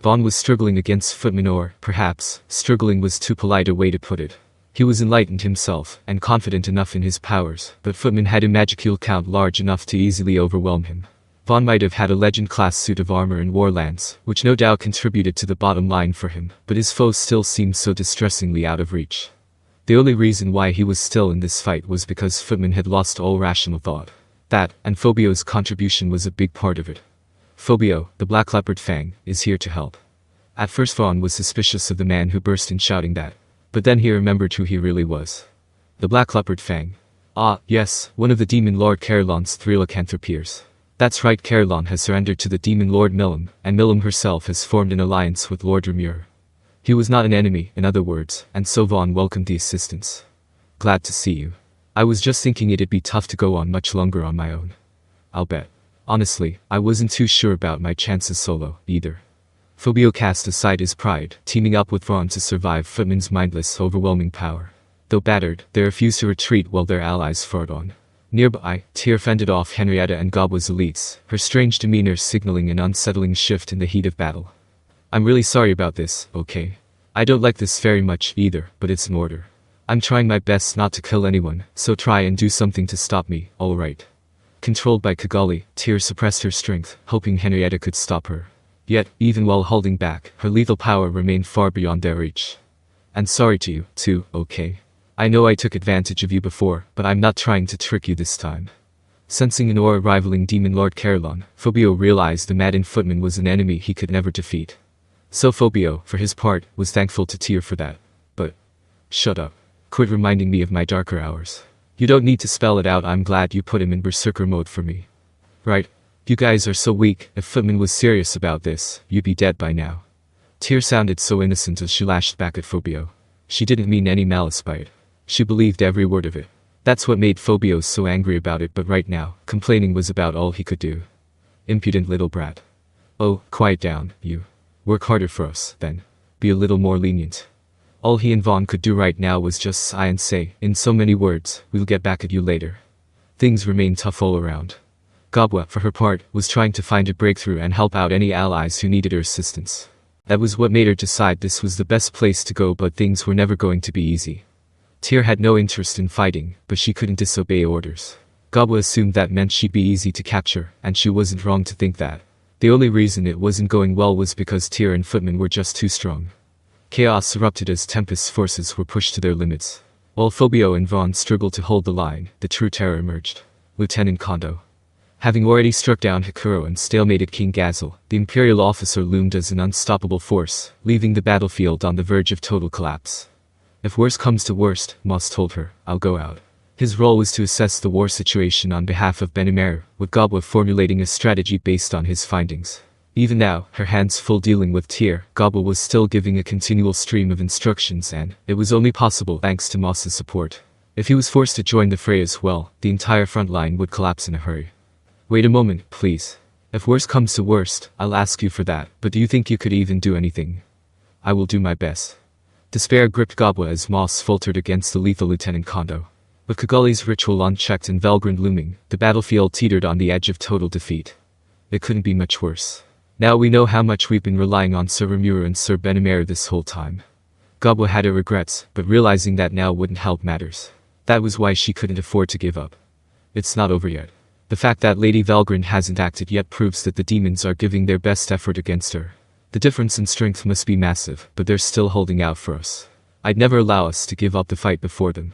Vaughn was struggling against Footman, or, perhaps, struggling was too polite a way to put it. He was enlightened himself, and confident enough in his powers, but Footman had a magicule count large enough to easily overwhelm him. Vaughn might have had a legend-class suit of armor and war lance, which no doubt contributed to the bottom line for him, but his foe still seemed so distressingly out of reach. The only reason why he was still in this fight was because Footman had lost all rational thought. That, and Phobio's contribution was a big part of it. Phobio, the Black Leopard Fang, is here to help. At first Vaughn was suspicious of the man who burst in shouting that, but then he remembered who he really was. The Black Leopard Fang. Ah, yes, one of the Demon Lord Caerlon's three lycanthropiers. That's right, Caerlon has surrendered to the Demon Lord Milim, and Milim herself has formed an alliance with Lord Remure. He was not an enemy, in other words, and so Vaughn welcomed the assistance. Glad to see you. I was just thinking it'd be tough to go on much longer on my own. I'll bet. Honestly, I wasn't too sure about my chances solo, either. Phobio cast aside his pride, teaming up with Vaughn to survive Footman's mindless, overwhelming power. Though battered, they refused to retreat while their allies fought on. Nearby, Teare fended off Henrietta and Gobwa's elites, her strange demeanor signaling an unsettling shift in the heat of battle. I'm really sorry about this, okay? I don't like this very much either, but it's an order. I'm trying my best not to kill anyone, so try and do something to stop me, alright? Controlled by Kigali, Teare suppressed her strength, hoping Henrietta could stop her. Yet, even while holding back, her lethal power remained far beyond their reach. And sorry to you, too, okay? I know I took advantage of you before, but I'm not trying to trick you this time. Sensing an aura rivaling Demon Lord Caerlon, Phobio realized the maddened Footman was an enemy he could never defeat. So Phobio, for his part, was thankful to Teare for that. But, shut up. Quit reminding me of my darker hours. You don't need to spell it out. I'm glad you put him in berserker mode for me. Right? You guys are so weak. If Footman was serious about this, you'd be dead by now. Teare sounded so innocent as she lashed back at Phobio. She didn't mean any malice by it. She believed every word of it. That's what made Phobio so angry about it, but right now, complaining was about all he could do. Impudent little brat. Oh, quiet down, you. Work harder for us, then. Be a little more lenient. All he and Vaughn could do right now was just sigh and say, in so many words, we'll get back at you later. Things remained tough all around. Gobwa, for her part, was trying to find a breakthrough and help out any allies who needed her assistance. That was what made her decide this was the best place to go, but things were never going to be easy. Teare had no interest in fighting, but she couldn't disobey orders. Gobwa assumed that meant she'd be easy to capture, and she wasn't wrong to think that. The only reason it wasn't going well was because Teare and Footman were just too strong. Chaos erupted as Tempest's forces were pushed to their limits. While Phobio and Vaughn struggled to hold the line, the true terror emerged. Lieutenant Kondo. Having already struck down Hakuro and stalemated King Gabil, the Imperial officer loomed as an unstoppable force, leaving the battlefield on the verge of total collapse. If worst comes to worst, Moss told her, I'll go out. His role was to assess the war situation on behalf of Benimaru, with Gobwa formulating a strategy based on his findings. Even now, her hands full dealing with Teare, Gobwa was still giving a continual stream of instructions, and it was only possible thanks to Moss's support. If he was forced to join the fray as well, the entire front line would collapse in a hurry. Wait a moment, please. If worst comes to worst, I'll ask you for that, but do you think you could even do anything? I will do my best. Despair gripped Gobwa as Moss faltered against the lethal Lieutenant Kondo. With Kigali's ritual unchecked and Valgrind looming, the battlefield teetered on the edge of total defeat. It couldn't be much worse. Now we know how much we've been relying on Sir Remure and Sir Benimaru this whole time. Gobwa had her regrets, but realizing that now wouldn't help matters. That was why she couldn't afford to give up. It's not over yet. The fact that Lady Valgrind hasn't acted yet proves that the demons are giving their best effort against her. The difference in strength must be massive, but they're still holding out for us. I'd never allow us to give up the fight before them.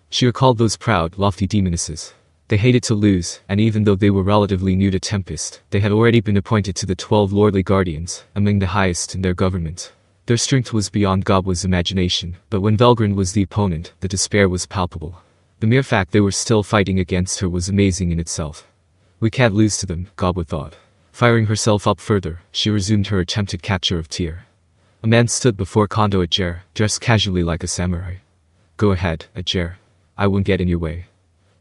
She recalled those proud, lofty demonesses. They hated to lose, and even though they were relatively new to Tempest, they had already been appointed to the 12 lordly guardians, among the highest in their government. Their strength was beyond Gobwa's imagination, but when Valgrind was the opponent, the despair was palpable. The mere fact they were still fighting against her was amazing in itself. We can't lose to them, Gobwa thought. Firing herself up further, she resumed her attempted capture of Teare. A man stood before Kondo Agera, dressed casually like a samurai. Go ahead, Agera. I won't get in your way.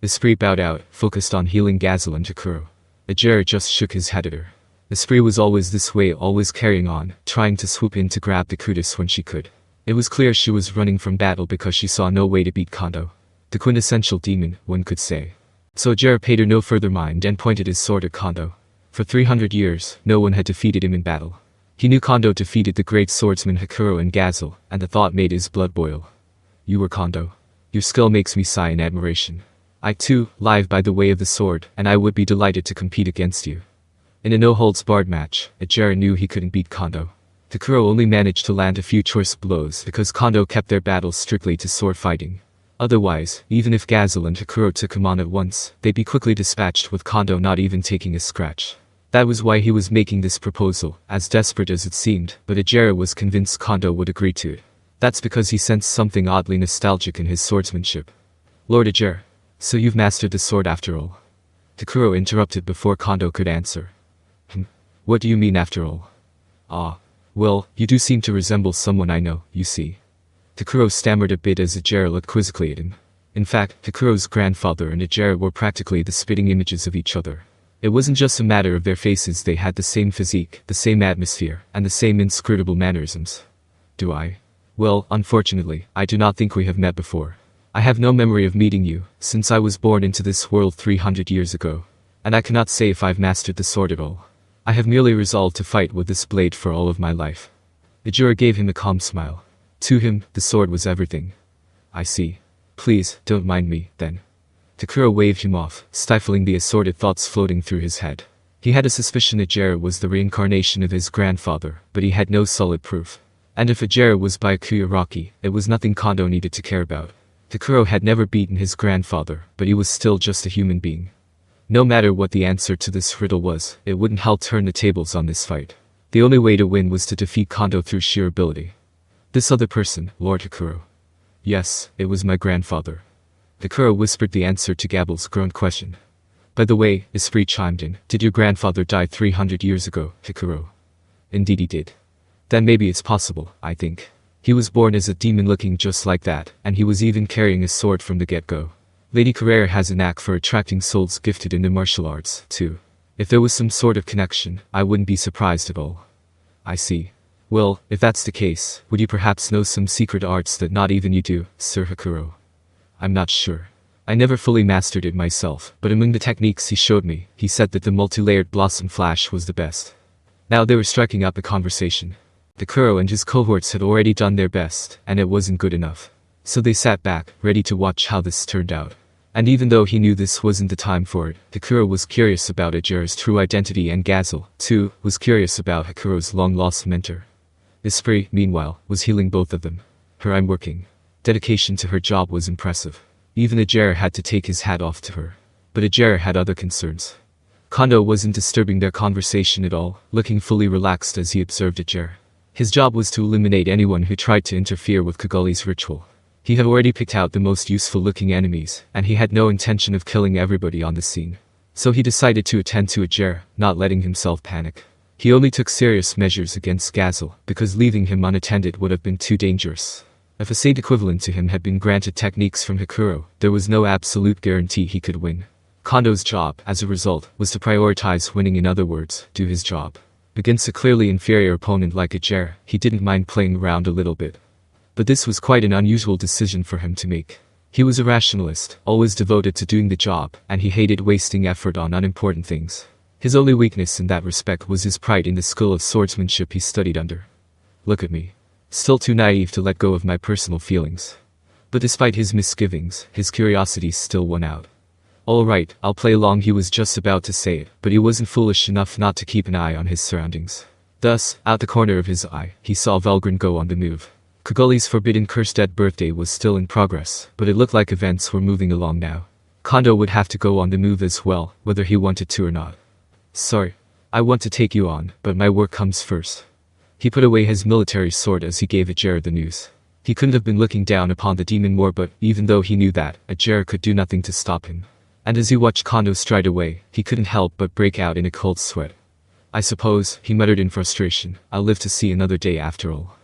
Esprit bowed out, focused on healing Gabil and Hakuro. Agera just shook his head at her. Esprit was always this way, always carrying on, trying to swoop in to grab the kudos when she could. It was clear she was running from battle because she saw no way to beat Kondo. The quintessential demon, one could say. So Agera paid her no further mind and pointed his sword at Kondo. For 300 years, no one had defeated him in battle. He knew Kondo defeated the great swordsman Hakuro and Gabil, and the thought made his blood boil. You were Kondo. Your skill makes me sigh in admiration. I too, live by the way of the sword, and I would be delighted to compete against you. In a no-holds-barred match, Agera knew he couldn't beat Kondo. Hakuro only managed to land a few choice blows because Kondo kept their battles strictly to sword fighting. Otherwise, even if Gabil and Hakuro took him on at once, they'd be quickly dispatched with Kondo not even taking a scratch. That was why he was making this proposal, as desperate as it seemed, but Agera was convinced Kondo would agree to it. That's because he sensed something oddly nostalgic in his swordsmanship. Lord Agera, so you've mastered the sword after all? Hakuro interrupted before Kondo could answer. What do you mean after all? Ah, well, you do seem to resemble someone I know, you see. Hakuro stammered a bit as Agera looked quizzically at him. In fact, Hakuro's grandfather and Agera were practically the spitting images of each other. It wasn't just a matter of their faces, they had the same physique, the same atmosphere, and the same inscrutable mannerisms. Do I? Well, unfortunately, I do not think we have met before. I have no memory of meeting you, since I was born into this world 300 years ago. And I cannot say if I've mastered the sword at all. I have merely resolved to fight with this blade for all of my life. Agera gave him a calm smile. To him, the sword was everything. I see. Please, don't mind me, then. Hakuro waved him off, stifling the assorted thoughts floating through his head. He had a suspicion Agera was the reincarnation of his grandfather, but he had no solid proof. And if Agera was Byakuya Rocky, it was nothing Kondo needed to care about. Hakuro had never beaten his grandfather, but he was still just a human being. No matter what the answer to this riddle was, it wouldn't help turn the tables on this fight. The only way to win was to defeat Kondo through sheer ability. This other person, Lord Hakuro. Yes, it was my grandfather. Hakuro whispered the answer to Gabil's groaned question. By the way, Esprit chimed in, did your grandfather die 300 years ago, Hakuro? Indeed he did. Then maybe it's possible, I think. He was born as a demon looking just like that, and he was even carrying a sword from the get-go. Lady Carrere has a knack for attracting souls gifted in the martial arts, too. If there was some sort of connection, I wouldn't be surprised at all. I see. Well, if that's the case, would you perhaps know some secret arts that not even you do, Sir Hakuro? I'm not sure. I never fully mastered it myself, but among the techniques he showed me, he said that the multi-layered blossom flash was the best. Now they were striking up a conversation. Hakuro and his cohorts had already done their best, and it wasn't good enough. So they sat back, ready to watch how this turned out. And even though he knew this wasn't the time for it, Hakuro was curious about Agera's true identity, and Gabil, too, was curious about Hakuro's long-lost mentor. Esprit, meanwhile, was healing both of them. Her I'm working. Dedication to her job was impressive. Even Agera had to take his hat off to her. But Agera had other concerns. Kondo wasn't disturbing their conversation at all, looking fully relaxed as he observed Agera. His job was to eliminate anyone who tried to interfere with Kagali's ritual. He had already picked out the most useful-looking enemies, and he had no intention of killing everybody on the scene. So he decided to attend to Agera, not letting himself panic. He only took serious measures against Gabil, because leaving him unattended would have been too dangerous. If a saint equivalent to him had been granted techniques from Hakuro, there was no absolute guarantee he could win. Kondo's job, as a result, was to prioritize winning, in other words, do his job. Against a clearly inferior opponent like Agera, he didn't mind playing around a little bit. But this was quite an unusual decision for him to make. He was a rationalist, always devoted to doing the job, and he hated wasting effort on unimportant things. His only weakness in that respect was his pride in the skill of swordsmanship he studied under. Look at me. Still too naive to let go of my personal feelings. But despite his misgivings, his curiosity still won out. All right, I'll play along, he was just about to say it, but he wasn't foolish enough not to keep an eye on his surroundings. Thus, out the corner of his eye, he saw Valgren go on the move. Kagali's forbidden cursed dead birthday was still in progress, but it looked like events were moving along now. Kondo would have to go on the move as well, whether he wanted to or not. Sorry. I want to take you on, but my work comes first. He put away his military sword as he gave Agera the news. He couldn't have been looking down upon the demon more, but even though he knew that, Agera could do nothing to stop him. And as he watched Kondo stride away, he couldn't help but break out in a cold sweat. I suppose, he muttered in frustration, I'll live to see another day after all.